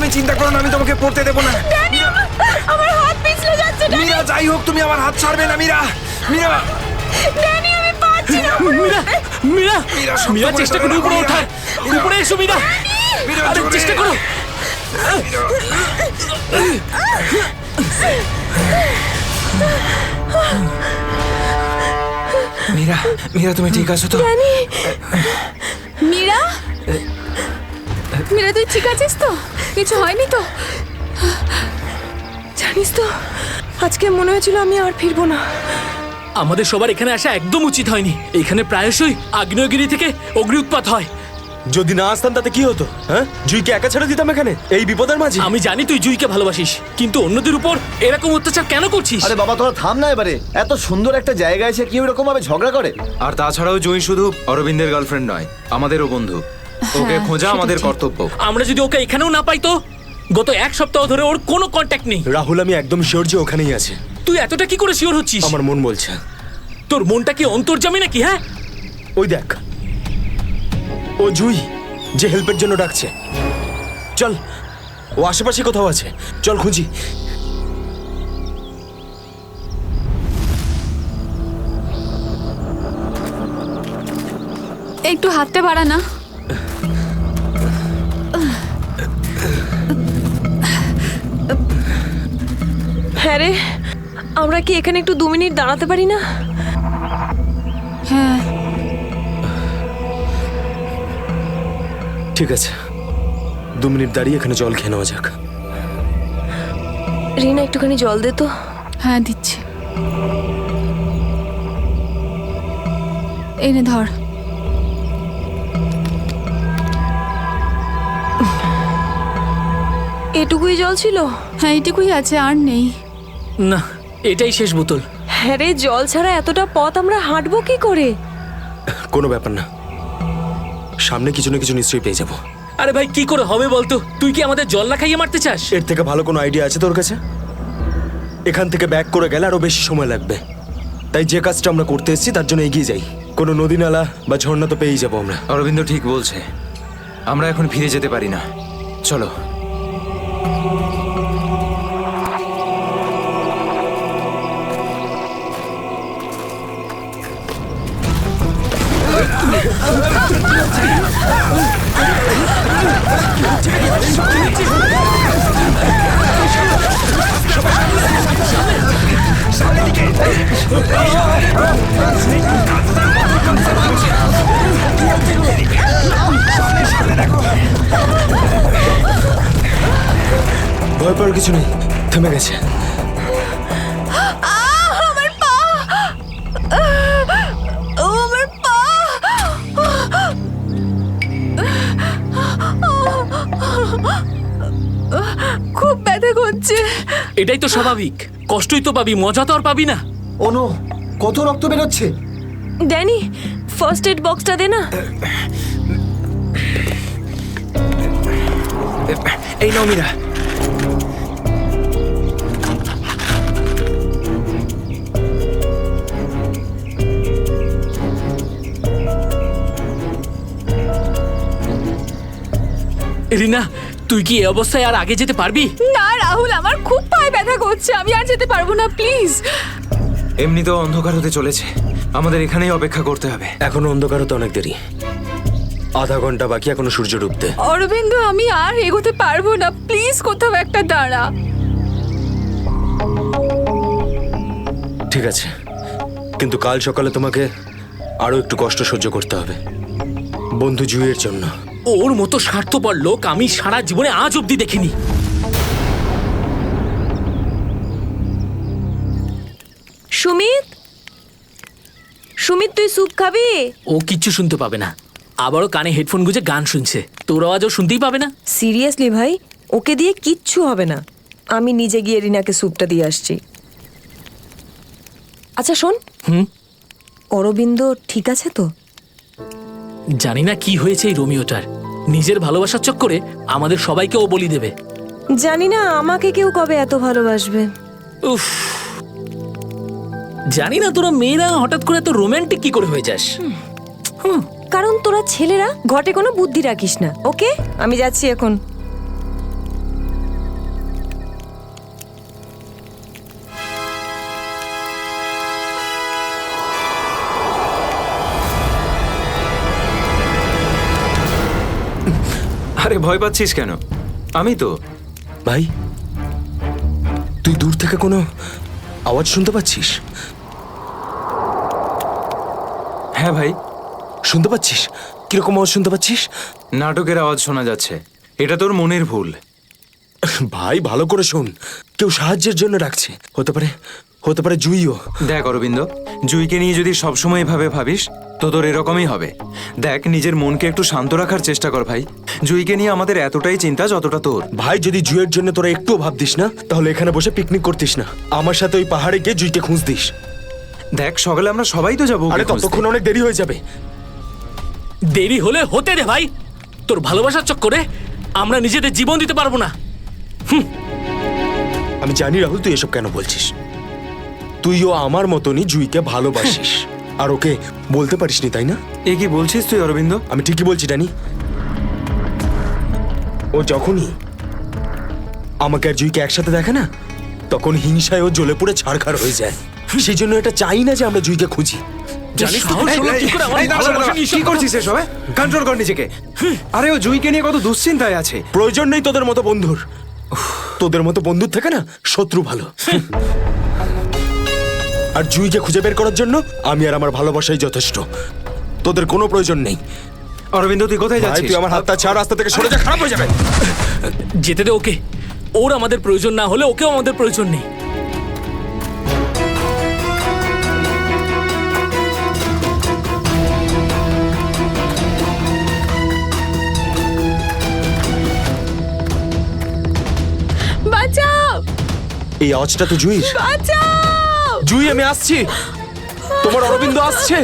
তুমি চিন্তা করো না, আমি তোমাকে পড়তে দেবো না। ড্যানি, আমার হাত পিছলে যাচ্ছে। ড্যানি, মীরা, যাই হোক তুমি আমার হাত ছাড়বে না। মীরা, মীরা, ড্যানি, আমি পারছি না। মীরা মীরা মীরা, শক্ত মীরা করে চেষ্টা ধরে করো রাখো, উপরে মীরা। ওঠার। উপরে এসো মীরা, মীরা, আরে জোরে। চেষ্টা করো। মীরা, মীরা তুমি ঠিক আছো তো? ড্যানি, মীরা, মীরা তুই ঠিক আছিস তো? কিছু হয়নি তো? জানিস তো, আজকে মনে হয়েছিল আমি আর ফিরবো না। আমাদের সবার এখানে আসা একদম উচিত হয়নি। এখানে প্রায়শই আগ্নেয়গিরি থেকে অগ্নি উৎপাত হয়। যদি না আসতাম তাতে কি হতো? হ্যাঁ, জুইকে একা ছেড়ে দিতাম এখানে এই বিপদের মাঝে? আমি জানি তুই জুইকে ভালোবাসিস, কিন্তু অন্যদের উপর এরকম অত্যাচার কেন করছিস? আরে বাবা তোরা থাম না এবারে। এত সুন্দর একটা জায়গায় এসে কেউ এরকম ভাবে ঝগড়া করে? আর তাছাড়াও জুঁই শুধু অরবিন্দের গার্লফ্রেন্ড নয়, আমাদেরও বন্ধু। ওকে খোঁজা আমাদের কর্তব্য। আমরা যদি ওকে এখানেও না পাই তো? গত এক সপ্তাহ ধরে ওর কোনো কন্ট্যাক্ট নেই। রাহুল, আমি একদম শিওর যে ওখানেই আছে। তুই এতটা কি করে শিওর হচ্ছিস? আমার মন বলছে। তোর মনটা কি অন্তর্যামী নাকি? হ্যাঁ, ওই দেখ, ও জুই যে হেল্পের জন্য ডাকছে। চল, ও আশেপাশে কোথাও আছে, চল খুঁজি। একটু হাতটা বাড়া না। হ্যাঁ রে, আমরা কি এখানে একটু 2 মিনিট দাঁড়াতে পারি না? হ্যাঁ, ঠিক আছে, 2 মিনিট দাঁড়িয়ে এখানে জল খেয়ে নেওয়া যাক। রিনা একটুখানি জল দে তো। হ্যাঁ দিচ্ছি। এনে ধর। এটুকুই জল ছিল? হ্যাঁ এটুকুই আছে, আর নেই। না, এটাই শেষ বোতল। হ্যাঁ রে, জল ছাড়া এতটা পথ আমরা হাঁটবো কি করে? কোনো ব্যাপার না, সামনে কিছু না কিছু নিশ্চয়ই পেয়ে যাবো। আরে ভাই, কি করে হবে বলতো? তুই কি আমাদের জল না খাইয়ে মারতে চাস? এর থেকে ভালো কোনো আইডিয়া আছে তোর কাছে? এখান থেকে ব্যাক করে গেলে আরো বেশি সময় লাগবে। তাই যে কাজটা আমরা করতে এসেছি তার জন্য এগিয়ে যাই। কোনো নদী নালা বা ঝর্ণা তো পেয়েই যাবো আমরা। অরবিন্দ ঠিক বলছে, আমরা এখন ফিরে যেতে পারি না। চলো। ভয় পাওয়ার কিছু নেই, থেমে গেছে। আমার পা, আমার পা। খুব ব্যথা করছে। এটাই তো স্বাভাবিক, কষ্টই তো পাবি, মজা তো আর পাবি না। ও নো, কত রক্ত বেরোচ্ছে। ড্যানি, ফার্স্ট এড বক্সটা দে না। এই নাও মীরা। রিনা, তুই কি এই অবস্থায় আর আগে যেতে পারবি? না রাহুল, আমার খুব পায়ে ব্যথা করছে, আমি আর যেতে পারবো না, প্লিজ। এমনিতেও অন্ধকার হতে চলেছে, আমাদের এখানেই অপেক্ষা করতে হবে। এখনো অন্ধকার হতে অনেক দেরি, আধা ঘন্টা বাকি এখনো সূর্য ডুবতে। অরবিন্দ, আমি আর এগোতে পারবো না, প্লিজ কোথাও একটা দাঁড়া। ঠিক আছে, কিন্তু কাল সকালে তোমাকে আরো একটু কষ্ট সহ্য করতে হবে, বন্ধু জুইয়ের জন্য। ওর মতো স্বার্থপর লোক আমি সারা জীবনে আজ অব্দি দেখিনি। সুমিত, সুমিত তুই স্যুপ খাবি? ও কিচ্ছু শুনতে পাবে না, আবারও কানে হেডফোন গুঁজে গান শুনছে। তোর আওয়াজও শুনতেই পাবে না। সিরিয়াসলি ভাই, ওকে দিয়ে কিচ্ছু হবে না, আমি নিজে গিয়ে রিনাকে স্যুপটা দিয়ে আসছি। আচ্ছা শোন, অরবিন্দ ঠিক আছে তো? জানি না কি হয়েছে এই রোমিওটার, নিজের ভালোবাসার চক্করে আমাদের সবাইকে ও বলি দেবে। জানি না আমাকে কেউ কবে এত ভালোবাসবে। উফ, জানি না তোরা মেয়েরা হঠাৎ করে এত রোমান্টিক কি করে হয়ে যাস। কারণ তোরা ছেলেরা ঘটে কোনো বুদ্ধি রাখিস না। ওকে, আমি যাচ্ছি এখন। আরে ভয় পাচ্ছিস কেন? আমি তো। ভাই, তুই দূর থেকে কোনো আওয়াজ শুনতে পাচ্ছিস? হ্যাঁ ভাই, শুনতে পাচ্ছিস? কিরকম আওয়াজ শুনতে পাচ্ছিস? নাটকের আওয়াজ শোনা যাচ্ছে। এটা তোর মনের ভুল। ভাই ভালো করে শোন, কেউ সাহায্যের জন্য ডাকছে। হতে পারে জুইও। দেখ অরবিন্দ, জুইকে নিয়ে যদি সবসময় এভাবে ভাবিস তো তোর এরকমই হবে। দেখ, নিজের মনকে একটু শান্ত রাখার চেষ্টা কর ভাই। জুইকে নিয়ে আমাদের এতটাই চিন্তা যতটা তোর। ভাই, যদি জুইয়ের জন্য তোরা একটুও ভাবতিস না, তাহলে এখানে বসে পিকনিক করতিস না। আমার সাথে ওই পাহাড়ে গিয়ে জুইকে খুঁজতিস। দেখ, সকালে আমরা সবাই তো যাবো। আরে ততক্ষণ অনেক দেরি হয়ে যাবে। দেরি হলে হতে দে ভাই। তোর ভালোবাসার চক্করে আমরা নিজেদের জীবন দিতে পারবো না। আমি জানি রাহুল, তুই এসব কেন বলছিস। তুইও আমার মতনই জুইকে ভালোবাসিস, আর ওকে বলতে পারিসনি, তাই না? এ কি বলছিস তুই অরবিন্দ? আমি ঠিকই বলছি ড্যানি। ও যখনই আমাকে আর জুইকে একসাথে দেখে না, তখন হিংসায় ও জ্বলে পুড়ে ছাড়খাড় হয়ে যায়। সেই জন্য এটা চাই না যে আমরা জুইকে খুঁজি। জানিস তো এই, হলো এই, কি করে আমার এই, দাঁড়া, ভালোবাসা দাঁড়া, নিয়ে কি এসব করছিস এসব? কন্ট্রোল কর নিজেকে। আরে ও জুইকে নিয়ে কত দুশ্চিন্তায় আছে। প্রয়োজন নেই তোদের মতো বন্ধুর। তোদের মতো বন্ধুর থেকে না শত্রু ভালো। আর জুইকে খুঁজে বের করার জন্য আমি আর আমার ভালোবাসাই যথেষ্ট। তোদের কোনো প্রয়োজন নেই। অরবিন্দ, তুই কোথায় ভাই, যাচ্ছিস? তুই আমার হাতটা ছাড়, রাস্তা থেকে সরে যা, খারাপ হয়ে যাবে। যেতে দে ওকে। ওর আমাদের প্রয়োজন না হলে ওকেও আমাদের প্রয়োজন নেই। বাঁচাও, এই আওয়াজটা তো জুইর। বাঁচাও। জুই, আমি আসছি। তোমার অরবিন্দ আসছে।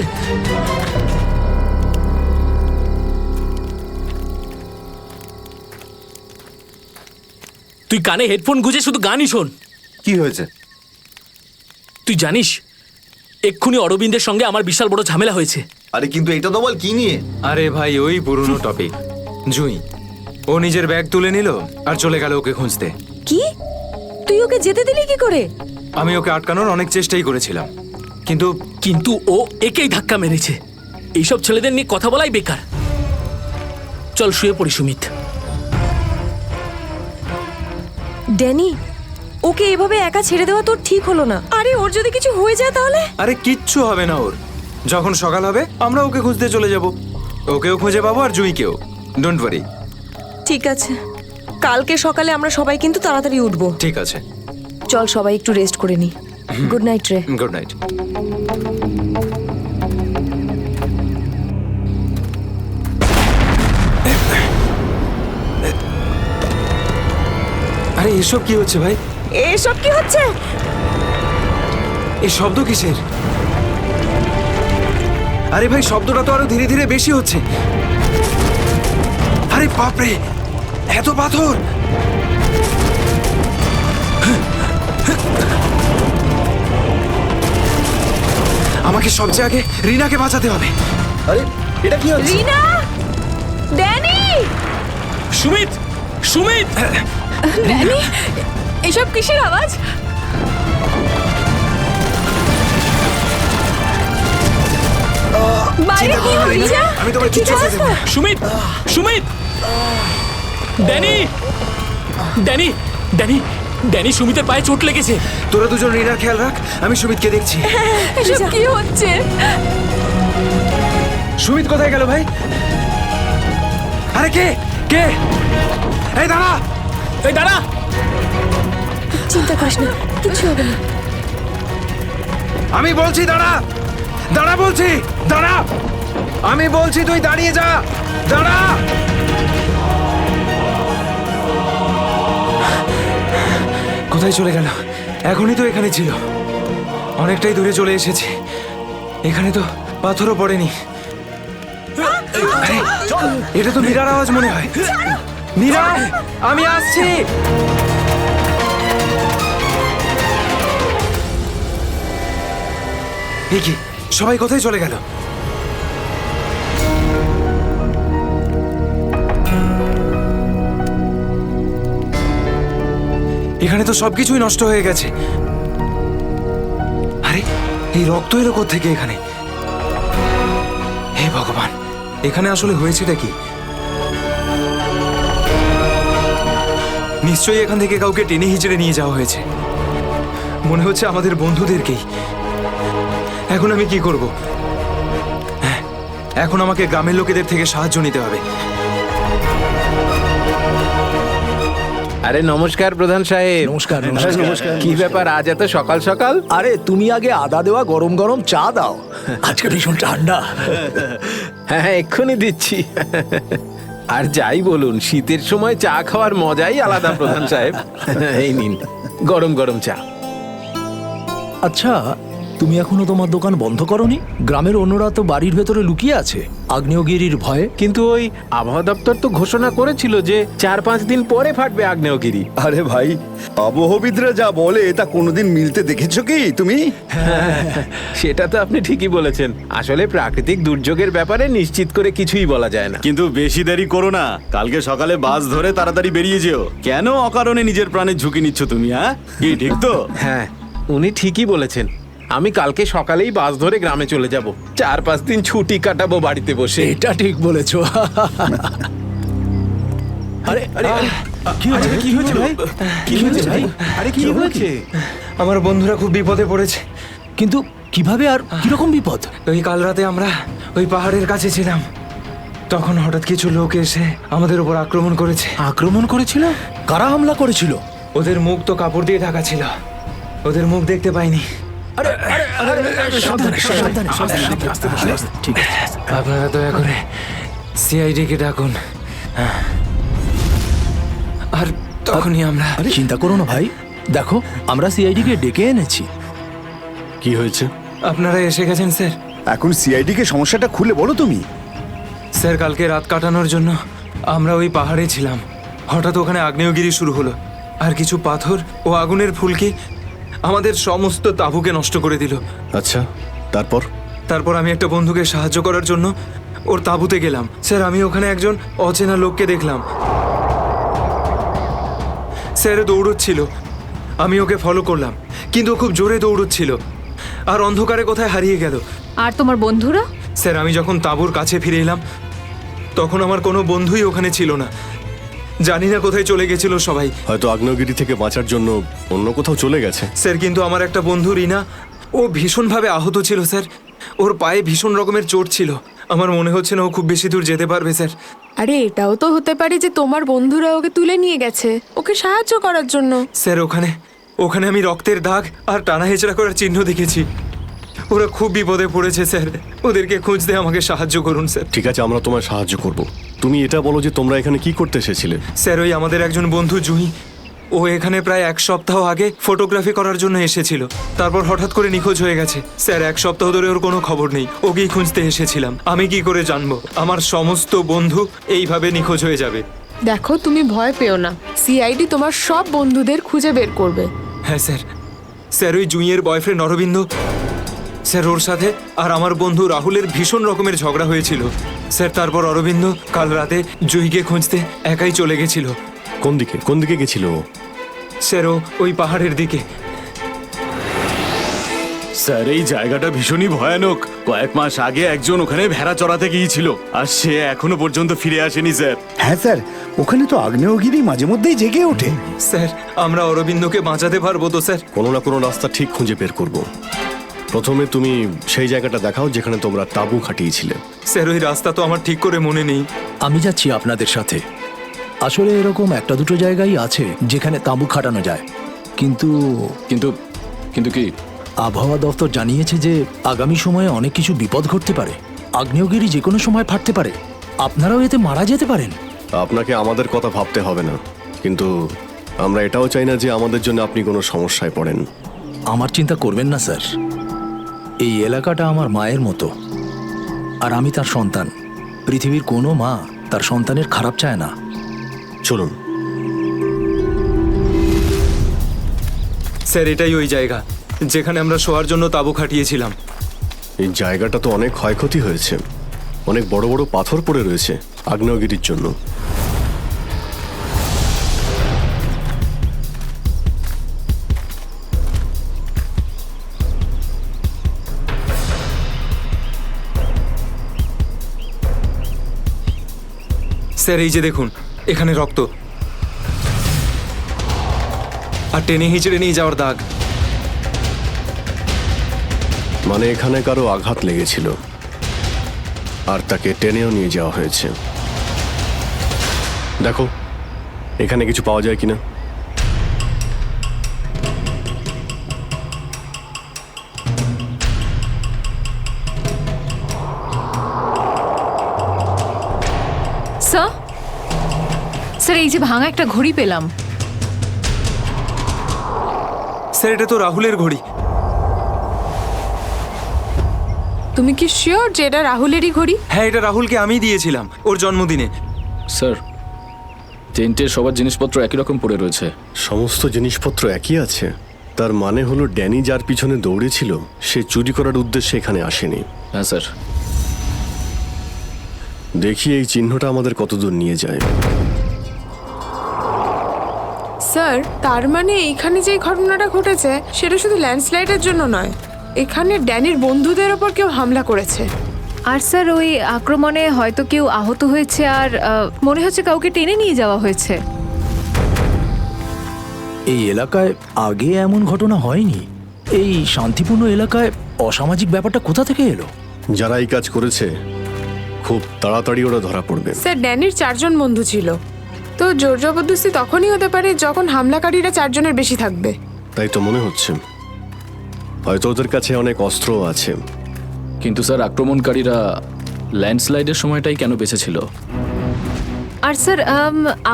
তুই কানে হেডফোন গুঁজে শুধু গানই শোন। কি হয়েছে? তুই জানিস এক্ষুনি অরবিন্দের সঙ্গে আমার বিশাল বড় ঝামেলা হয়েছে। আরে কিন্তু এটা তো বল, কি নিয়ে? আরে ভাই, ওই পুরনো টপিক। জুই, ও নিজের ব্যাগ তুলে নিল আর চলে গেল ওকে খুঁজতে। কি? তুই ওকে যেতে দিলি কি করে? আমি ওকে আটকানোর অনেক চেষ্টাই করেছিলাম, কিন্তু কিন্তু ও একেই ধাক্কা মেরেছে। এইসব ছেলেদের নিয়ে কথা বলাই বেকার। চল শুয়ে পড়ি সুমিত। ড্যানি, ওকে এভাবে একা ছেড়ে দেওয়া তোর ঠিক হলো না। আরে ওর যদি কিছু হয়ে যায় তাহলে? আরে কিচ্ছু হবে না ওর। যখন সকাল হবে আমরা ওকে খুঁজতে চলে যাব। ওকেও খুঁজে পাবো আর জুইকেও। Don't worry. ঠিক আছে, কালকে সকালে আমরা সবাই কিন্তু তাড়াতাড়ি উঠবো। ঠিক আছে, চল সবাই একটু রেস্ট করে নি। গুড নাইট রে। Good night. আরে এসব কি হচ্ছে ভাই? এসব কি হচ্ছে? এই শব্দ কিসের? আরে ভাই, শব্দটা তো আরো ধীরে ধীরে বেশি হচ্ছে। আরে বাপরে, এত পাথর! আমাকে সবচেয়ে আগে রিনাকে বাঁচাতে হবে। আরে এটা কি হচ্ছে? রিনা, ড্যানি, সুমিত, সুমিত! ড্যানি, এসব কিসের আওয়াজ? বাইরে কি হচ্ছে? আমি তোমার কিচ্ছু হতে দেব না। Sumit, Sumit! Danny, Danny, Danny, Danny, সুমিতের পায়ে চোট লেগেছে। তোরা দুজন রিনার খেয়াল রাখ, আমি সুমিতকে দেখছি। এসব কি হচ্ছে? সুমিত কোথায় গেল ভাই? আরে কে কে? এই দাঁড়া! এই দাঁড়া! চিন্তা করিস না, কিছু হবে না। আমি বলছি দাঁড়া! দাঁড়া বলছি! দাঁড়া! আমি বলছি তুই দাঁড়িয়ে যা! দাঁড়া! কোথায় চলে গেল? এখনই তো এখানে ছিল। অনেকটাই দূরে চলে এসেছি। এখানে তো পাথরও পড়েনি। আরে, এটা তো মীরার আওয়াজ মনে হয়। মীরা, আমি আসছি। এ কি, সবাই কোথায় চলে গেল? এখানে তো সবকিছুই নষ্ট হয়ে গেছে। আরে, এই রক্ত এলো কোত্থেকে এখানে? হে ভগবান, এখানে আসলে হয়েছেটা কি? নিশ্চয়ই এখান থেকে কাউকে টেনে হিচড়ে নিয়ে যাওয়া হয়েছে। মনে হচ্ছে আমাদের বন্ধুদেরকেই। এখন আমি কি করব? হ্যাঁ, এখন আমাকে গ্রামের লোকেদের থেকে সাহায্য নিতে হবে। আরে নমস্কার প্রধান সাহেব। নমস্কার কি ব্যাপার আজ এত সকাল সকাল? আরে তুমি আগে আদা দেওয়া গরম গরম চা দাও, আজকে ভীষণ ঠান্ডা। হ্যাঁ হ্যাঁ, এক্ষুনি দিচ্ছি। আর যাই বলুন, শীতের সময় চা খাওয়ার মজাই আলাদা প্রধান সাহেব। এই নিন গরম গরম চা। আচ্ছা, তুমি এখনো তোমার দোকান বন্ধ করনি? গ্রামের অন্যরা তো বাড়ির ভেতরে লুকিয়ে আছে আগ্নেয়গিরির ভয়ে। কিন্তু ওই আবহাওয়া দপ্তর তো ঘোষণা করেছিল যে 4-5 দিন পরে ফাটবে আগ্নেয়গিরি। আরে ভাই, আবহবিদরা যা বলে তা কোনোদিন মিলতে দেখেছো কি তুমি? সেটা তো আপনি ঠিকই বলেছেন। আসলে প্রাকৃতিক দুর্যোগের ব্যাপারে নিশ্চিত করে কিছুই বলা যায় না। কিন্তু বেশি দেরি করো না, কালকে সকালে বাস ধরে তাড়াতাড়ি বেরিয়ে যেও। কেন অকারণে নিজের প্রাণের ঝুঁকি নিচ্ছ তুমি? হ্যাঁ, কি ঠিক তো? হ্যাঁ, উনি ঠিকই বলেছেন। আমি কালকে সকালেই বাস ধরে গ্রামে চলে যাব। 4-5 দিন ছুটি কাটাবো বাড়িতে বসে। এটা ঠিক বলেছো। আরে আরে আরে, কি হয়েছে? কি হয়েছে ভাই? কি হয়েছে ভাই? আরে কি হয়েছে? আমার বন্ধুরা খুব বিপদে পড়েছে। কিন্তু কিভাবে আর কিরকম বিপদ? ওই কাল রাতে আমরা ওই পাহাড়ের কাছে ছিলাম, তখন হঠাৎ কিছু লোক এসে আমাদের উপর আক্রমণ করেছে। আক্রমণ করেছিল? কারা হামলা করেছিল? ওদের মুখ তো কাপড় দিয়ে ঢাকা ছিল, ওদের মুখ দেখতে পাইনি। সাবধানে সাবধানে সাবধানে। ঠিক আছে। আপনারা দয়া করে সিআইডি কে ডাকুন। আর তখনই আমরা আরে চিন্তা করো না ভাই, দেখো আমরা সিআইডি কে ডেকে এনেছি। কি হয়েছে? আপনারা এসে গেছেন স্যার। এখন সিআইডি কে সমস্যাটা খুলে বলো তুমি। স্যার, কালকে রাত কাটানোর জন্য আমরা ওই পাহাড়ে ছিলাম। হঠাৎ ওখানে আগ্নেয়গিরি শুরু হলো, আর কিছু পাথর ও আগুনের ফুলকি আমাদের সমস্ত তাঁবুকে নষ্ট করে দিল। আচ্ছা, তারপর? তারপর আমি একটা বন্ধুকে সাহায্য করার জন্য ওর তাঁবুতে গেলাম। স্যার, আমি ওখানে একজন অচেনা লোককে দেখলাম। স্যার দৌড়চ্ছিল, আমি ওকে ফলো করলাম, কিন্তু ও খুব জোরে দৌড়চ্ছিল আর অন্ধকারে কোথায় হারিয়ে গেল। আর তোমার বন্ধুরা? স্যার, আমি যখন তাঁবুর কাছে ফিরে এলাম তখন আমার কোনো বন্ধুই ওখানে ছিল না। জানি না কোথায় চলে গেছিল সবাই। হয়তো আগ্নেয়গিরি থেকে বাঁচার জন্য অন্য কোথাও চলে গেছে। স্যার, কিন্তু আমার একটা বন্ধু রিনা, ও ভীষণভাবে আহত ছিল স্যার। ওর পায়ে ভীষণ রকমের চোট ছিল। আমার মনে হচ্ছে না ও খুব বেশি দূর যেতে পারবে স্যার। আরে এটাও তো হতে পারে যে তোমার বন্ধুরা ওকে তুলে নিয়ে গেছে ওকে সাহায্য করার জন্য। স্যার, ওখানে আমি রক্তের দাগ আর টানা হেঁচড়া করার চিহ্ন দেখেছি। ওরা খুব বিপদে পড়েছে স্যার, ওদেরকে খুঁজতে আমাকে সাহায্য করুন স্যার। ঠিক আছে, আমরা তোমায় সাহায্য করব। তুমি এটা বলো যে তোমরা এখানে কি করতে এসেছিলে? স্যার, ওই আমাদের একজন বন্ধু জুঁই, ও এখানে প্রায় 1 সপ্তাহ আগে ফটোগ্রাফি করার জন্য এসেছিল। তারপর হঠাৎ করে নিখোঁজ হয়ে গেছে স্যার। 1 সপ্তাহ ধরে ওর কোনো খবর নেই। ওকেই খুঁজতে এসেছিলাম। আমি কি করে জানবো আমার সমস্ত বন্ধু এইভাবে নিখোঁজ হয়ে যাবে? দেখো, তুমি ভয় পেও না, সিআইডি তোমার সব বন্ধুদের খুঁজে বের করবে। হ্যাঁ স্যার। স্যার, ওই জুঁইয়ের বয়ফ্রেন্ড অরবিন্দ স্যার, ওর সাথে আর আমার বন্ধু রাহুলের ভীষণ রকমের ঝগড়া হয়েছিল স্যার। তারপর অরবিন্দ কাল রাতে জুঁইকে খুঁজতে একাই চলে গেছিল। কোন দিকে গেছিল ও? স্যার, ওই পাহাড়ের দিকে। স্যার, এই জায়গাটা ভীষণই ভয়ানক। কয়েক মাস আগে একজন ওখানে ভেড়া চড়াতে গিয়েছিল, আর সে এখনো পর্যন্ত ফিরে আসেনি স্যার। হ্যাঁ স্যার, ওখানে তো আগ্নেয়গিরি মাঝে মধ্যেই জেগে ওঠে। স্যার, আমরা অরবিন্দকে বাঁচাতে পারবো তো স্যার? কোনো না কোনো রাস্তা ঠিক খুঁজে বের করব। প্রথমে তুমি সেই জায়গাটা দেখাও যেখানে তোমরা তাঁবু খাটিয়েছিলে। স্যার, ওই রাস্তা তো আমার ঠিক করে মনে নেই। আমি যাচ্ছি আপনাদের সাথে। আসলে এরকম একটা দুটো জায়গায় আছে যেখানে তাঁবু খাটানো যায়, কিন্তু কিন্তু কি? আবহাওয়া দপ্তর জানিয়েছে যে আগামী সময়ে অনেক কিছু বিপদ ঘটতে পারে। আগ্নেয়গিরি যে কোনো সময় ফাটতে পারে, আপনারাও এতে মারা যেতে পারেন। আপনাকে আমাদের কথা ভাবতে হবে না, কিন্তু আমরা এটাও চাই না যে আমাদের জন্য আপনি কোনো সমস্যায় পড়েন। আমার চিন্তা করবেন না স্যার, এই এলাকাটা আমার মায়ের মতো, আর আমি তার সন্তান। পৃথিবীর কোনো মা তার সন্তানের খারাপ চায় না। চলুন। স্যার, এটাই ওই জায়গা যেখানে আমরা শোয়ার জন্য তাঁবু খাটিয়েছিলাম। এই জায়গাটা তো অনেক ক্ষয়ক্ষতি হয়েছে, অনেক বড় বড় পাথর পড়ে রয়েছে আগ্নেয়গিরির জন্য। স্যার, এই যে দেখুন, এখানে রক্ত। আর টেনে হিঁচড়ে নিয়ে যাওয়ার দাগ। মানে এখানে কারো আঘাত লেগেছিল আর তাকে টেনেও নিয়ে যাওয়া হয়েছে। দেখো এখানে কিছু পাওয়া যায় কিনা। স্যার স্যার এই যে ভাঙা একটা ঘড়ি পেলাম। স্যার এটা তো রাহুলের ঘড়ি। তুমি কি শিওর যে এটা রাহুলেরই ঘড়ি? হ্যাঁ, এটা রাহুলকে আমি দিয়েছিলাম ওর জন্মদিনে। স্যার টেন্টের সবার জিনিসপত্র একই রকম পড়ে রয়েছে। সমস্ত জিনিসপত্র একই আছে, তার মানে হলো ড্যানি যার পিছনে দৌড়েছিল সে চুরি করার উদ্দেশ্যে এখানে আসেনি। হ্যাঁ স্যার। দেখি এই চিহ্নটা আমাদের কতদূর নিয়ে যায়। স্যার তার মানে এখানে যে ঘটনাটা ঘটেছে সেটা শুধু ল্যান্ডস্লাইডের জন্য নয়, এখানে ড্যানির বন্ধুদের ওপর কেউ হামলা করেছে। আর স্যার ওই আক্রমণে হয়তো কেউ আহত হয়েছে আর মনে হচ্ছে কাউকে টেনে নিয়ে যাওয়া হয়েছে। এই এলাকায় আগে এমন ঘটনা হয়নি। এই শান্তিপূর্ণ এলাকায় অসামাজিক ব্যাপারটা কোথা থেকে এলো? যারা এই কাজ করেছে খুব তাড়াতাড়ি ওরা ধরা পড়বে। স্যার ড্যানির 4 জন বন্ধু ছিল, তো জোর জবরদস্তি তখনই হতে পারে যখন হামলাকারীরা 4 জনের বেশি থাকবে। তাই তো মনে হচ্ছে, হয়তো ওদের কাছে অনেক অস্ত্রও আছে। কিন্তু স্যার আক্রমণকারীরা ল্যান্ডস্লাইডের সময়টাই কেন বেঁচেছিল? আর স্যার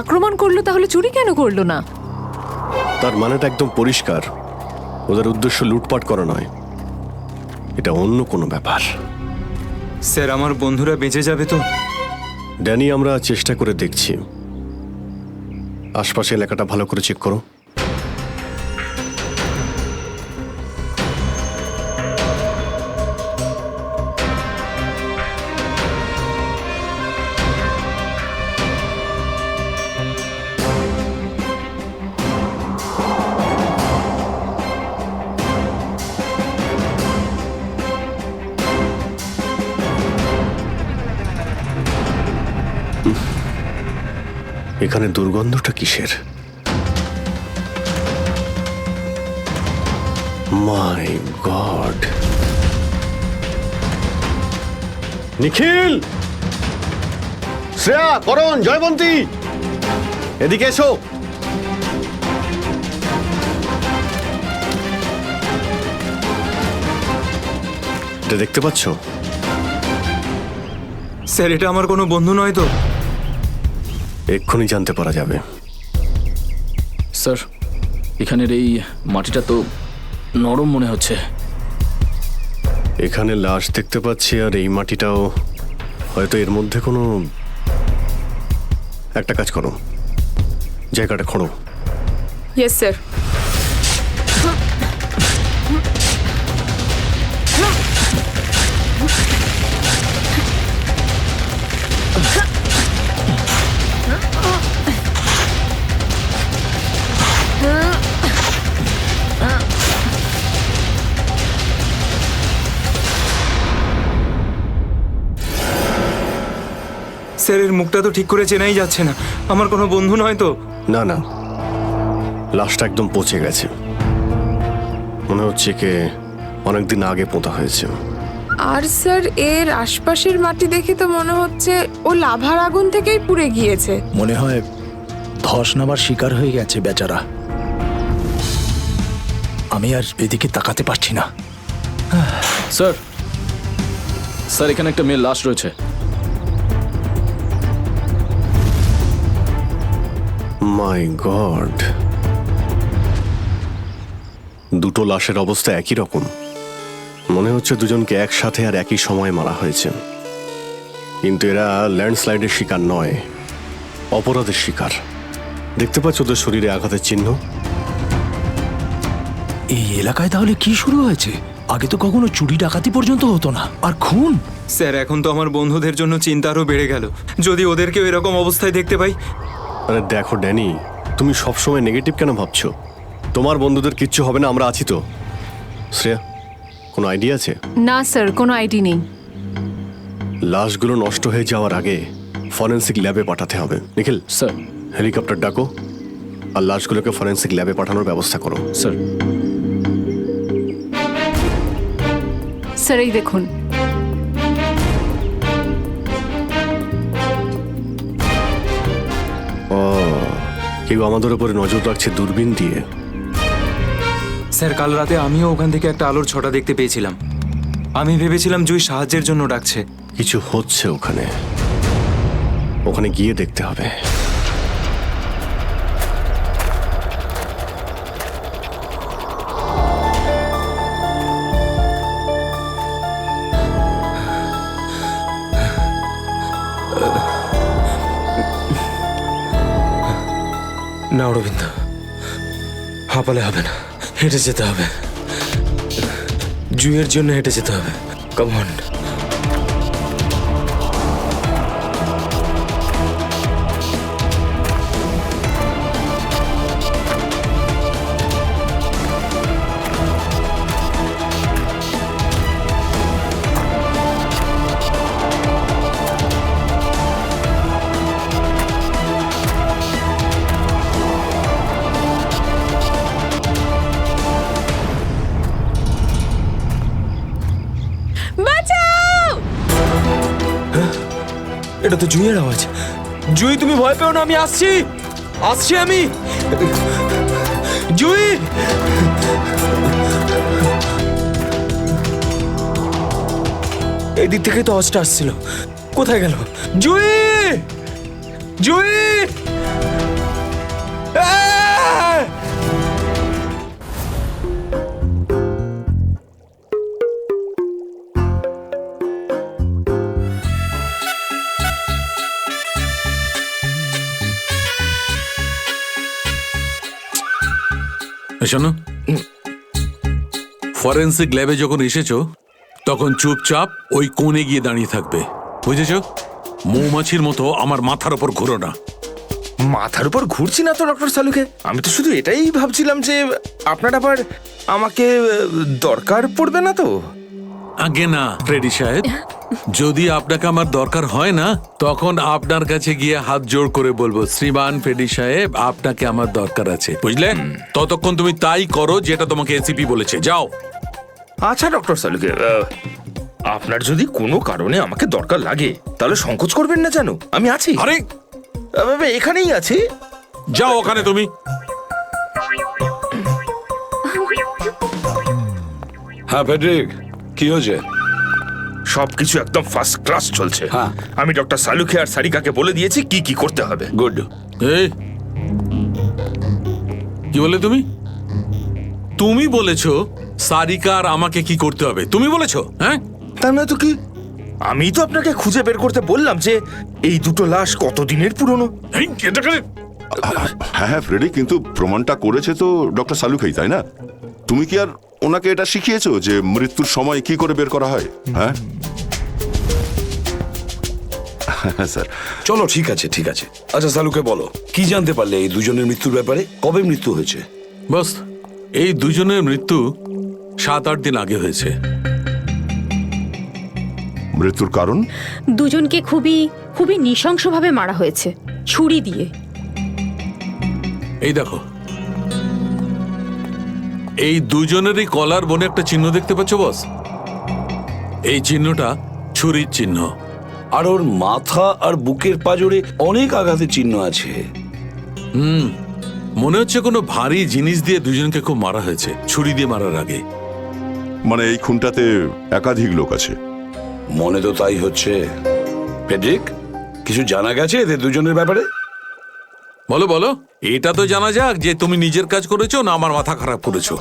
আক্রমণ করলো তাহলে চুরি কেন করলো না? তার মানেটা একদম পরিষ্কার, ওদের উদ্দেশ্য লুটপাট করা নয়, এটা অন্য কোনো ব্যাপার। স্যার আমার বন্ধুরা বেঁচে যাবে তো? ড্যানি আমরা চেষ্টা করে দেখছি। আশপাশে এলাকাটা ভালো করে চেক করো। এখানে দুর্গন্ধটা কিসের? মাই গড! নিখিল, শ্রেয়া, করণ, জয়বন্তী, এদিকে এসো। এটা দেখতে পাচ্ছ? স্যার এটা আমার কোনো বন্ধু নয় তো? এক্ষুনি জানতে পারা যাবে। স্যার এখানের এই মাটিটা তো নরম মনে হচ্ছে। এখানে লাশ দেখতে পাচ্ছি আর এই মাটিটাও, হয়তো এর মধ্যে কোনো একটা কাজ করো, জায়গাটা খোঁড়ো। Yes sir. স্যার এর মুখটা তো ঠিক করে চেনাই যাচ্ছে না। আমার কোনো বন্ধু নয় তো? না না, লাশটা একদম পচে গেছে, মনে হচ্ছে কে অনেকদিন আগে পোঁতা হয়েছে। আর স্যার এর আশপাশের মাটি দেখে তো মনে হচ্ছে ও লাভার আগুন থেকেই পুড়ে গিয়েছে। মনে হয় ধস নামার শিকার হয়ে গেছে বেচারা। আমি আর এদিকে তাকাতে পারছি না। স্যার স্যার এখানে একটা মেয়ের লাশ রয়েছে। মাই গড! দুটো লাশের অবস্থা একই রকম, মনে হচ্ছে দুজনকে একসাথে আর একই সময় মারা হয়েছে। কিন্তু এরা ল্যান্ডস্লাইডের শিকার নয়, অপরাধের শিকার। দেখতে পাচ্ছ ওদের শরীরে আঘাতের চিহ্ন? এই এলাকায় তাহলে কি শুরু হয়েছে? আগে তো কখনো চুরি ডাকাতি পর্যন্ত হতো না, আর খুন! স্যার এখন তো আমার বন্ধুদের জন্য চিন্তা আরও বেড়ে গেল। যদি ওদেরকেও এরকম অবস্থায় দেখতে পাই। আরে দেখো ড্যানি, তুমি সবসময় নেগেটিভ কেন ভাবছো? তোমার বন্ধুদের কিচ্ছু হবে না, আমরা আছি তো। শ্রেয়া, কোনো আইডিয়া আছে? না স্যার, কোনো আইডি নেই। লাশগুলো নষ্ট হয়ে যাওয়ার আগে ফরেন্সিক ল্যাবে পাঠাতে হবে। নিখিল স্যার হেলিকপ্টার ডাকো। আর লাশগুলোকে ফরেন্সিক ল্যাবে পাঠানোর ব্যবস্থা করো। স্যার। স্যার এই দেখুন। ও, কেউ আমাদের উপরে নজর রাখছে দূরবীন দিয়ে। স্যার কাল রাতে আমিও ওখান থেকে একটা আলোর ছটা দেখতে পেয়েছিলাম। আমি ভেবেছিলাম জুই সাহায্যের জন্য ডাকছে। কিছু হচ্ছে ওখানে, ওখানে গিয়ে দেখতে হবে। না অরবিন্দ, হাঁপালে হবে না, হেঁটে যেতে হবে। জুইয়ের জন্য হেঁটে যেতে হবে। Come on. বাঁচাও! এটা তো জুইয়ের আওয়াজ। জুই তুমি ভয় পেও না, আমি আসছি, আসছি আমি। জুই! এই দিক থেকে তো আওয়াজটা আসছিল, কোথায় গেল? জুই! জুই! আহ! শোনো, ফরেন্সিক ল্যাবে যখন এসেছো তখন চুপচাপ ওই কোণে গিয়ে দাঁড়িয়ে থাকবে, বুঝেছো? মৌমাছির মতো আমার মাথার উপর ঘুরো না। মাথার উপর ঘুরছি না তো ডক্টর সালুকে, আমি তো শুধু এটাই ভাবছিলাম যে আপনার আবার আমাকে দরকার পড়বে না তো। আগে না ফ্রেডি সাহেব, যদি আপনাকে আমার দরকার হয় না তখন আপনার কাছে গিয়ে হাত জোড় করে বলবো, শ্রীমান ফ্রেডি সাহেব আপনাকে আমার দরকার আছে, বুঝলে? ততক্ষণ তুমি তাই করো যেটা তোমাকে এসিপি বলেছে, যাও। আচ্ছা ডক্টর সালুকে, আপনার যদি কোনো কারণে আমাকে দরকার লাগে তাহলে সংকোচ করবেন না, জানো আমি আছি। আরে এখানেই আছি, যাও ওখানে তুমি। হ্যাঁ ফেডরিক, কি হয়েছে? সবকিছু একদম ফার্স্ট ক্লাস চলছে। হ্যাঁ। আমি ডক্টর সালুকে আর সারিকাকে বলে দিয়েছি কি কি করতে হবে। গুড। এই কি বলে তুমি? তুমি বলেছো সারিকা আর আমাকে কি করতে হবে? তুমি বলেছো? হ্যাঁ, তার না তো কি, আমি তো আপনাকে খুঁজে বের করতে বললাম যে এই দুটো লাশ কতদিনের পুরনো। হ্যাঁ হ্যাঁ ফ্রেডি, কিন্তু প্রমাণটা করেছে তো ডক্টর সালুকেই, তাই না? তুমি কি আর ওনাকে এটা শিখিয়েছো যে মৃত্যুর সময় কি করে বের করা হয়? হ্যাঁ স্যার। চলো ঠিক আছে ঠিক আছে। আচ্ছা সালুকে বলো, কি জানতে পারলে এই দুজনের মৃত্যুর ব্যাপারে? কবে মৃত্যু হয়েছে? বস, এই দুজনের মৃত্যু 7-8 দিন আগে হয়েছে। মৃত্যুর কারণ? দুজনকে খুবই খুবই নৃশংসভাবে মারা হয়েছে, ছুরি দিয়ে। এই দেখো, এই দুজনেরই কলার বনে একটা চিহ্ন দেখতে পাচ্ছ বস? এই চিহ্নটা ছুরির চিহ্ন। আর ওর মাথা আর বুকের পাজরে অনেক আঘাতের চিহ্ন আছে। মনে হচ্ছে কোনো ভারী জিনিস দিয়ে দুজনকে খুব মারা হয়েছে, ছুরি দিয়ে মারার আগে। মানে এই খুনটাতে একাধিক লোক আছে? মনে তো তাই হচ্ছে। ফেডরিক, কিছু জানা গেছে এদের দুজনের ব্যাপারে? বলো বলো, এটা তো জানা যাক যে তুমি নিজের কাজ করেছো না আমার মাথা খারাপ করেছো।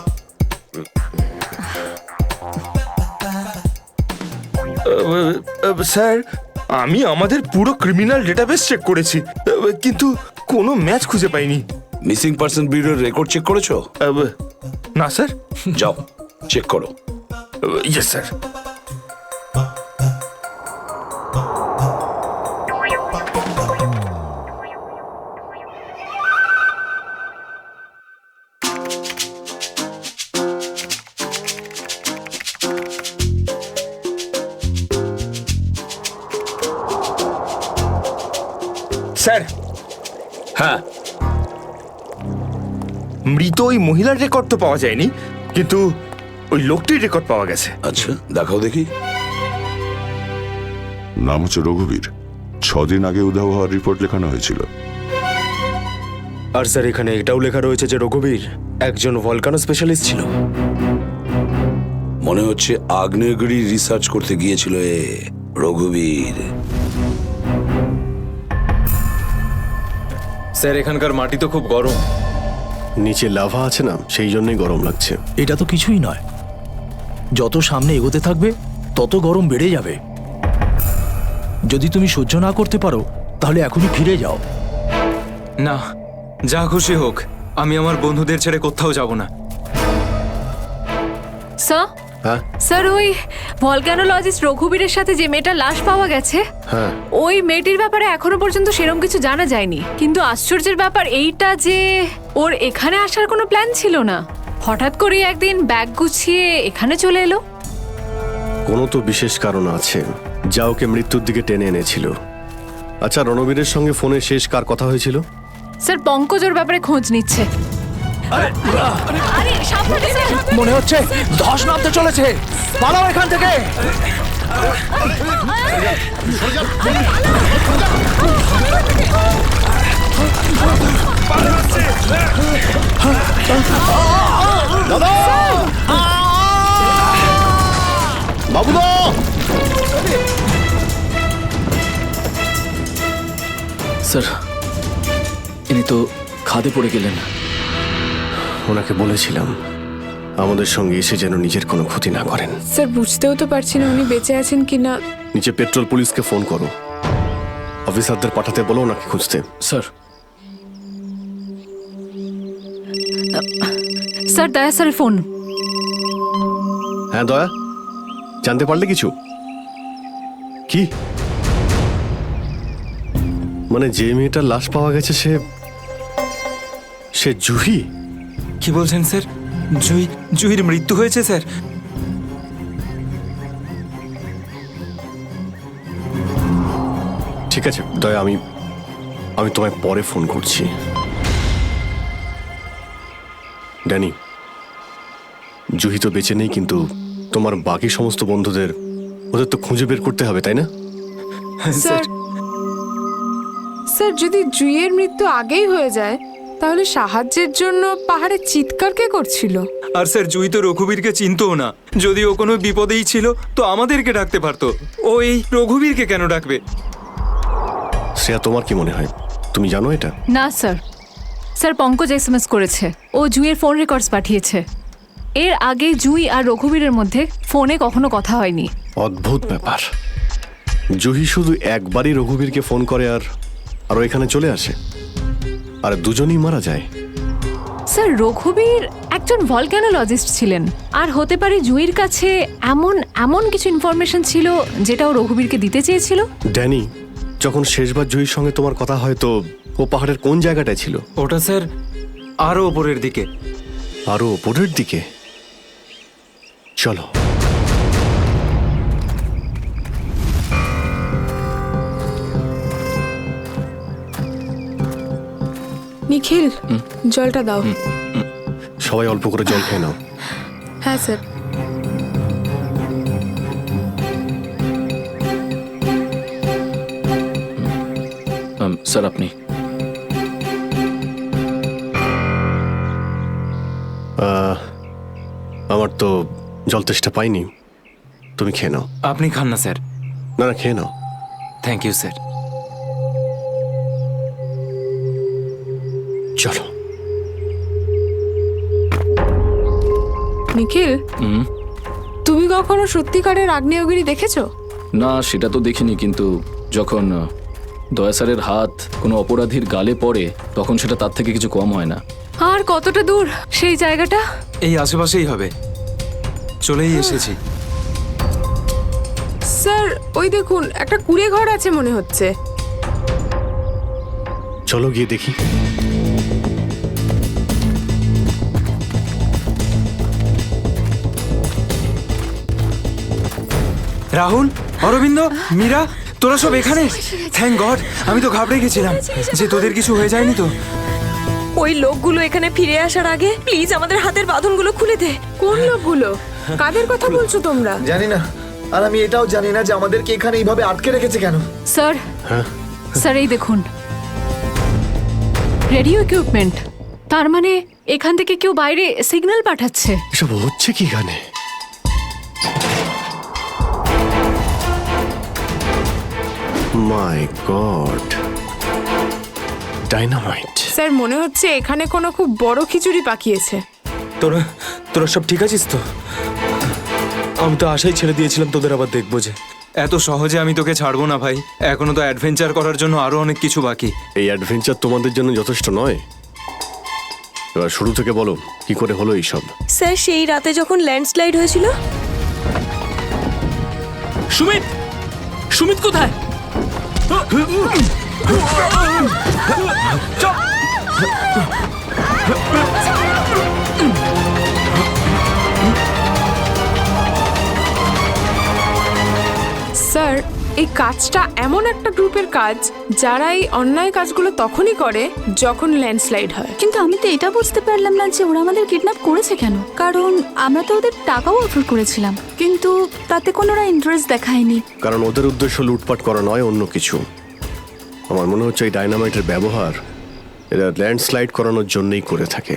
স্যার, আমি আমাদের পুরো ক্রিমিনাল ডেটাবেস চেক করেছি, কিন্তু কোনো ম্যাচ খুঁজে পাইনি। মিসিং পার্সন ব্যুরোর রেকর্ড চেক করেছো? না স্যার। যাও চেক করো। Yes sir. স্যার। হ্যাঁ মৃত ওই মহিলার রেকর্ড তো পাওয়া যায়নি, কিন্তু ওই লোকটির রেকর্ড পাওয়া গেছে। আচ্ছা দেখাও দেখি। নাম হচ্ছে রঘুবীর। 6 দিন আগে উধাও হওয়ার রিপোর্ট লেখানো হয়েছিল। আর স্যার এখানে এটাও লেখা রয়েছে যে রঘুবীর একজন ভলকানো স্পেশালিস্ট ছিল। মনে হচ্ছে আগ্নেয়গিরি রিসার্চ করতে গিয়েছিল রঘুবীর। স্যার এখানকার মাটি তো খুব গরম। নিচে লাভা আছে না, সেই জন্যই গরম লাগছে। এটা তো কিছুই নয়, যত সামনে এগোতে থাকবে তত গরম বেড়ে যাবে। যদি তুমি সহ্য না করতে পারো তাহলে এখনই ফিরে যাও। না, যা খুশি হোক, আমি আমার বন্ধুদের ছেড়ে কোথাও যাব না। স্যার হ্যাঁ স্যার, ওই ভলকানোলজিস্ট রঘুবীরের সাথে যে মেয়েটার লাশ পাওয়া গেছে, হ্যাঁ, ওই মেয়েটির ব্যাপারে এখনো পর্যন্ত সেরকম কিছু জানা যায়নি। কিন্তু আশ্চর্যের ব্যাপার এইটা যে ওর এখানে আসার কোনো প্ল্যান ছিল না, হঠাৎ করে একদিন ব্যাগ গুছিয়ে এখানে চলে এলো। কোনো তো বিশেষ কারণ আছে যা ওকে মৃত্যুর দিকে টেনে এনেছিল। আচ্ছা, রণবীরের সঙ্গে ফোনে শেষ কার কথা হয়েছিল? স্যার পঙ্কজ ওর ব্যাপারে খোঁজ নিচ্ছে। আরে সাবধানে স্যার। মনে হচ্ছে ধস নামতে চলেছে, পালাও এখান থেকে। বাবুদা, স্যার ইনি তো খাদে পড়ে গেলেন। ওনাকে বলেছিলাম আমাদের সঙ্গে এসে যেন নিজের কোনো ক্ষতি না করেন। স্যার বুঝতেও তো পারছি না উনি বেঁচে আছেন কিনা। নিচে পেট্রোল পুলিশকে ফোন করো, অফিসারদের পাঠাতে বলো ওনাকে খুঁজতে। স্যার স্যার দয়া স্যারের ফোন। হ্যাঁ দয়া, জানতে পারলে কিছু? কি মানে যে মেয়েটার লাশ পাওয়া গেছে সে জুহি? কি বলছেন স্যার? জুহির মৃত্যু হয়েছে স্যার? ঠিক আছে দয়া, আমি তোমায় পরে ফোন করছি। ড্যানি, জুহি তো বেঁচে নেই, কিন্তু তোমার বাকি সমস্ত বন্ধুদের ওদের তো খুঁজে বের করতে হবে, তাই না? স্যার স্যার, যদি জুইয়ের মৃত্যু আগেই হয়ে যায় তাহলে সাহায্যের জন্য পাহাড়ে চিৎকার কে করছিল? আর স্যার জুই তো রঘুবীরকে চিনতও না। যদি ও কোনো বিপদেই ছিল তো আমাদেরকে ডাকতে পারতো। ও এই রঘুবীরকে কেন ডাকবে? শ্রেয়া, তোমার কি মনে হয়? তুমি জানো এটা? না স্যার, স্যার পঙ্কজ এসএমএস করেছে, ও জুইয়ের ফোন রেকর্ডস পাঠিয়েছে। এর আগে জুই আর রঘুবীরের মধ্যে ফোনে কখনো কথা হয়নি। অদ্ভুত ব্যাপার, জুহি শুধু একবারই রঘুবীরকে ফোন করে আর ও এখানে চলে আসে, আর দুজনেই মারা যায়। স্যার রঘুবীর একজন ভলকানোলজিস্ট ছিলেন, আর হতে পারে জুইয়ের কাছে এমন কিছু ইনফরমেশন ছিল যেটা ও রঘুবীরকে দিতে চেয়েছিল। ড্যানি, যখন শেষবার জুহির সঙ্গে তোমার কথা হয় তো ও পাহাড়ের কোন জায়গাটায় ছিল? ওটা স্যার আরো ওপরের দিকে। আরো ওপরের দিকে? চলো। নিখিল, জলটা দাও। সবাই অল্প করে জল খেয়ে নাও। হ্যাঁ স্যার। স্যার আপনি? আমার তো জল তেষ্টা পাইনি, তুমি খেয়ে নাও। আপনি খান না স্যার। না না, খেয়ে নাও। Thank you sir. চলো। নিখিল, তুমি কখনো সত্যিকারের আগ্নেয়গিরি দেখেছো? না, সেটা তো দেখিনি, কিন্তু যখন দয়া স্যারের হাত কোনো অপরাধীর গালে পড়ে তখন সেটা তার থেকে কিছু কম হয় না। আর কতটা দূর সেই জায়গাটা? এই আশেপাশেই হবে, চলেই এসেছি। স্যার ওই দেখুন, একটা কুঁড়ে ঘর আছে মনে হচ্ছে। চলো গিয়ে দেখি। রাহুল, অরবিন্দ, মীরা, তোরা সব এখানে? থ্যাংক গড, আমি তো ঘাবড়ে গেছিলাম যে তোদের কিছু হয়ে যায়নি তো। ওই লোকগুলো এখানে ফিরে আসার আগে প্লিজ আমাদের হাতের বাঁধনগুলো খুলে দে। কোন লোকগুলো? কাদের কথা বলছো তোমরা? জানি না, আর আমি এটাও জানি না যে আমাদেরকে এখানে এইভাবে আটকে রেখেছে কেন। স্যার, স্যার এই দেখুন, রেডিও ইকুইপমেন্ট। তার মানে এখান থেকে কেউ বাইরে সিগন্যাল পাঠাচ্ছে। এসব হচ্ছে কি এখানে? মাই গড, ডাইনামাইট। স্যার মনে হচ্ছে এখানে কোনো খুব বড় খিচুড়ি পাকিয়েছে। তোরা তোরা সব ঠিক আছিস তো? আমি তো আশাই ছেড়ে দিয়েছিলাম তোদের আবার দেখবো যে। এত সহজে আমি তোকে ছাড়বো না ভাই, এখনো তো অ্যাডভেঞ্চার করার জন্য আরো অনেক কিছু বাকি। এই অ্যাডভেঞ্চার তোমাদের জন্য যথেষ্ট নয়? এবার শুরু থেকে বলো কি করে হলো এইসব। স্যার সেই রাতে যখন ল্যান্ডস্লাইড হয়েছিল। সুমিত, সুমিত কোথায়? স্যার এই কাজটা এমন একটা গ্রুপের কাজ যারা এই অন্যায় কাজগুলো তখনই করে যখন ল্যান্ডস্লাইড হয়। কিন্তু আমি তো এটা বুঝতে পারলাম না যে ওরা আমাদের কিডন্যাপ করেছে কেন, কারণ আমরা তো ওদের টাকাও অফার করেছিলাম, কিন্তু তাতে কোনো ইন্টারেস্ট দেখায়নি। কারণ ওদের উদ্দেশ্য লুটপাট করা নয়, অন্য কিছু। আমার মনে হচ্ছে এই ডাইনামাইটের ব্যবহার এরা ল্যান্ডস্লাইড করানোর জন্যই করে থাকে,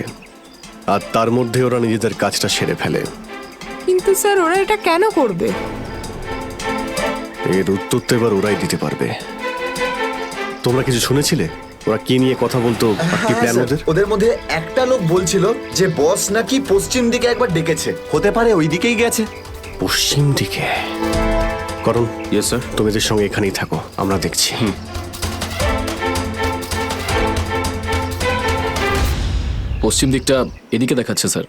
আর তার মধ্যে ওরা নিজেদের কাজটা সেরে ফেলে। কিন্তু স্যার ওরা এটা কেন করবে? এর উত্তর তো এবার ওরাই দিতে পারবে। তোমরা কিছু শুনেছিলে ওরা কি নিয়ে কথা বলতো? কি প্ল্যান ওদের? ওদের মধ্যে একটা লোক বলছিল যে বস নাকি পশ্চিম দিকে একবার ডেকেছে, হতে পারে ওই দিকেই গেছে। পশ্চিম দিকে? করণ, ইয়েস স্যার, তুমি এদের সঙ্গে এখানেই থাকো, আমরা দেখছি। পশ্চিম দিকটা এদিকে দেখাচ্ছে স্যার।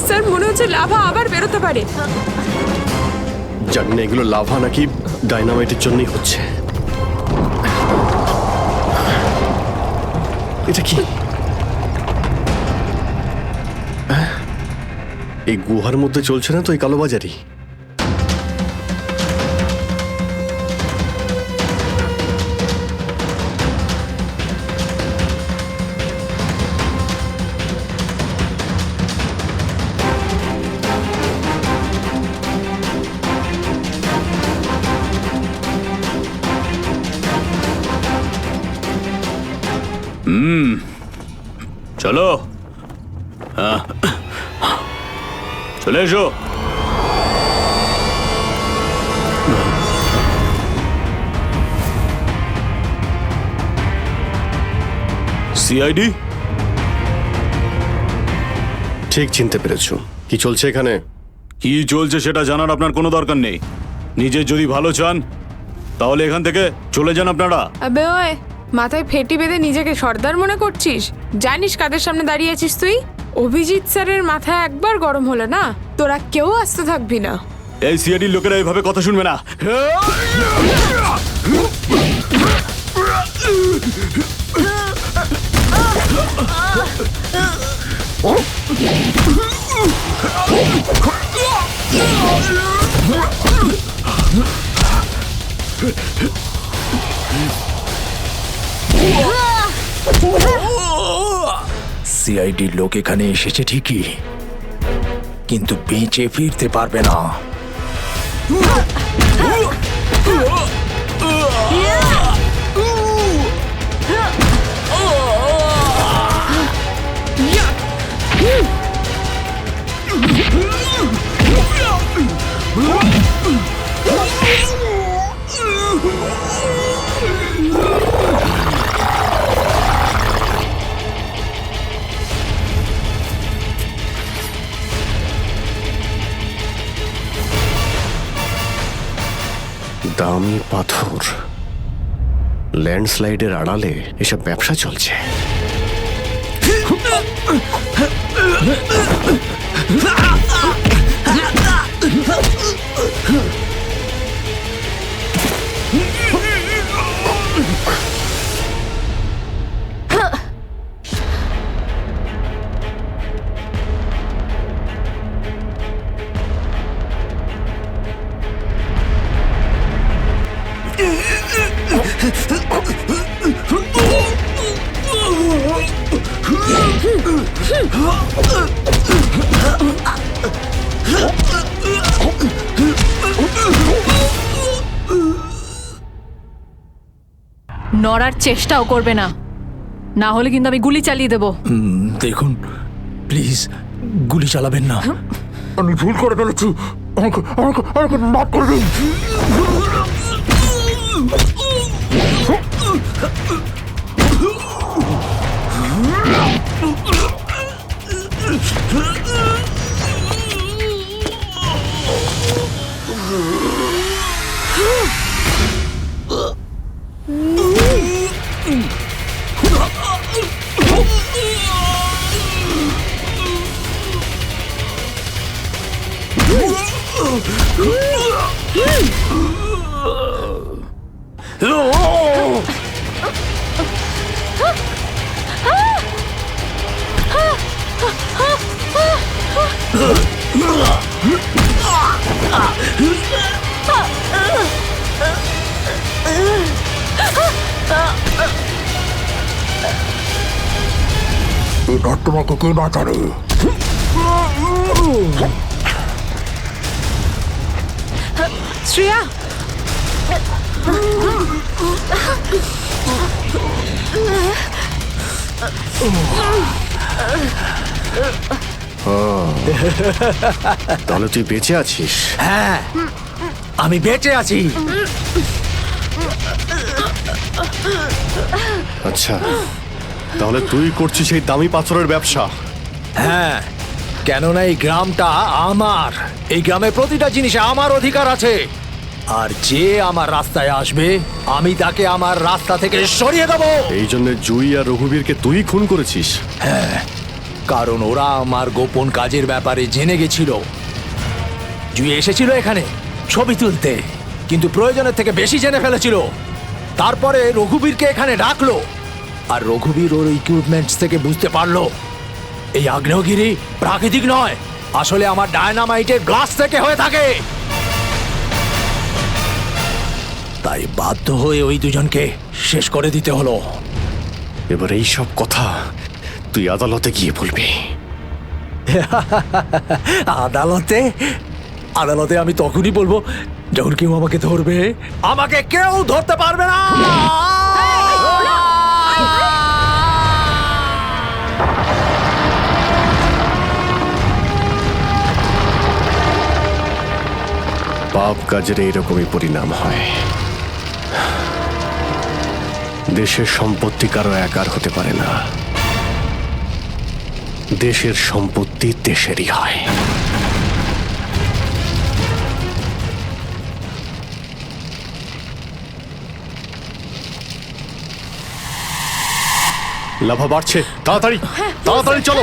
স্যার মনে হচ্ছে লাভা আবার বেরোতে পারে। জানি না এগুলো লাভা নাকি ডাইনামাইটের জন্যই হচ্ছে। এটা কি? এই গুহার মধ্যে চলছে না তো এই কালোবাজারি? চলো, হ্যাঁ চলে এসো। সিআইডি? ঠিক চিনতে পেরেছো। কি চলছে এখানে? কি চলছে সেটা জানার আপনার কোনো দরকার নেই। নিজের যদি ভালো চান তাহলে এখান থেকে চলে যান আপনারা। আবে ওই, মাথায় ফেটি বেঁধে নিজেকে সর্দার মনে করছিস? জানিস কাদের সামনে দাঁড়িয়ে আছিস তুই? অভিজিৎ স্যারের মাথায় একবার গরম হলো না, তোরা কেউ আসতে থাকবি না। এই সিআইডির লোকেরা এইভাবে কথা শুনবে না। সিআইডির লোক এখানে এসেছে ঠিকই, কিন্তু বেঁচে ফিরতে পারবে না। দামি পাথর, ল্যান্ডস্লাইডের আড়ালে এসব ব্যবসা চলছে। নড়ার চেষ্টাও করবে না, না হলে কিন্তু আমি গুলি চালিয়ে দেবো। দেখুন প্লিজ গুলি চালাবেন না। আমি ভুল করে ফেলেছি, আমাকে আমাকে আমাকে মাফ করে দিন। এবার তোমাকে কে বাঁচাবে? শ্রেয়া, তাহলে তুই বেঁচে আছিস? হ্যাঁ আমি বেঁচে আছি। আচ্ছা, তাহলে তুই করছিস এই দামি পাথরের ব্যবসা? হ্যাঁ, কেননা এই গ্রামটা আমার। এই গ্রামে প্রতিটা জিনিসে আমার অধিকার আছে, আর যে আমার রাস্তায় আসবে আমি তাকে আমার রাস্তা থেকে সরিয়ে দেবো। এই জন্য জুই আর রঘুবীরকে তুই খুন করেছিস? হ্যাঁ, কারণ ওরা আমার গোপন কাজের ব্যাপারে জেনে গেছিল। জুই এসেছিল এখানে ছবি তুলতে, কিন্তু প্রয়োজনের থেকে বেশি জেনে ফেলেছিল। তারপরে রঘুবীরকে এখানে ডাকলো, আর রঘুবীর ওর ইকুইপমেন্টস থেকে বুঝতে পারলো এই আগ্নেয়গিরি প্রাকৃতিক নয়, আসলে আমার ডায়নামাইটের গ্লাস থেকে হয়ে থাকে। তাই বাধ্য হয়ে ওই দুজনকে শেষ করে দিতে হলো। এবার এই সব কথা তুই আদালতে গিয়ে বলবি। আদালতে? আদালতে আমি তখনই বলবো যখন কেউ আমাকে ধরবে। আমাকে কেউ ধরতে পারবে না। পাপ কাজের এইরকমই পরিণাম হয়। দেশের সম্পত্তি কারো একার হতে পারে না, দেশের সম্পত্তি দেশেরই হয়। লাভা বাড়ছে, তাড়াতাড়ি তাড়াতাড়ি চলো,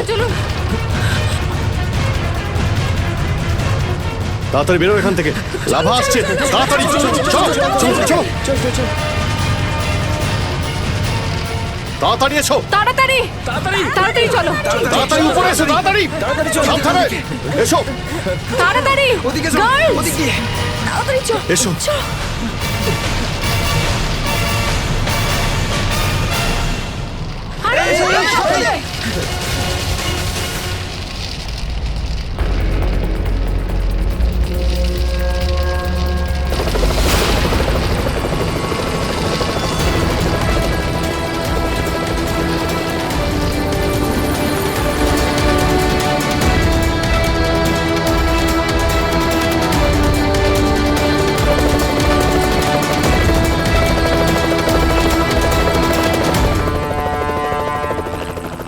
তাড়াতাড়ি বেরো এখান থেকে। লাভা আসছে, তাড়াতাড়ি চলো চলো চলো চলো, তাড়াতাড়ি এসো, তাড়াতাড়ি তাড়াতাড়ি তাড়াতাড়ি চলো, তাড়াতাড়ি উপরে এসো, তাড়াতাড়ি সাবধানে এসো, তাড়াতাড়ি ওদিকে তাড়াতাড়ি চল এসো।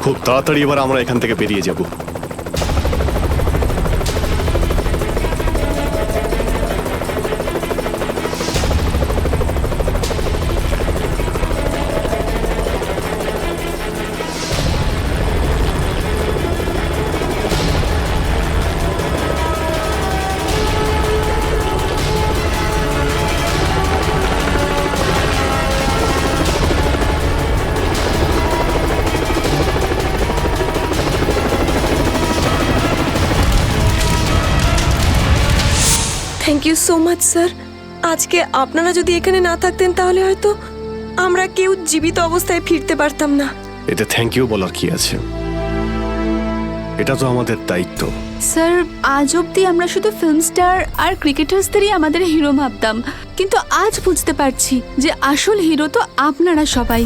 খুব তাড়াতাড়ি এবার আমরা এখান থেকে বেরিয়ে যাব। Thank you so much sir. আজকে আপনারা যদি এখানে না থাকতেন তাহলে হয়তো আমরা কেউ জীবিত অবস্থায় ফিরতে পারতাম না। এতে থ্যাংক ইউ বলার কি আছে? এটা তো আমাদের দায়িত্ব। স্যার, আজ অবধি আমরা শুধু ফিল্ম স্টার আর ক্রিকেটার্সদেরই আমাদের হিরো ভাবতাম, কিন্তু আজ বুঝতে পারছি যে আসল হিরো তো আপনারা সবাই।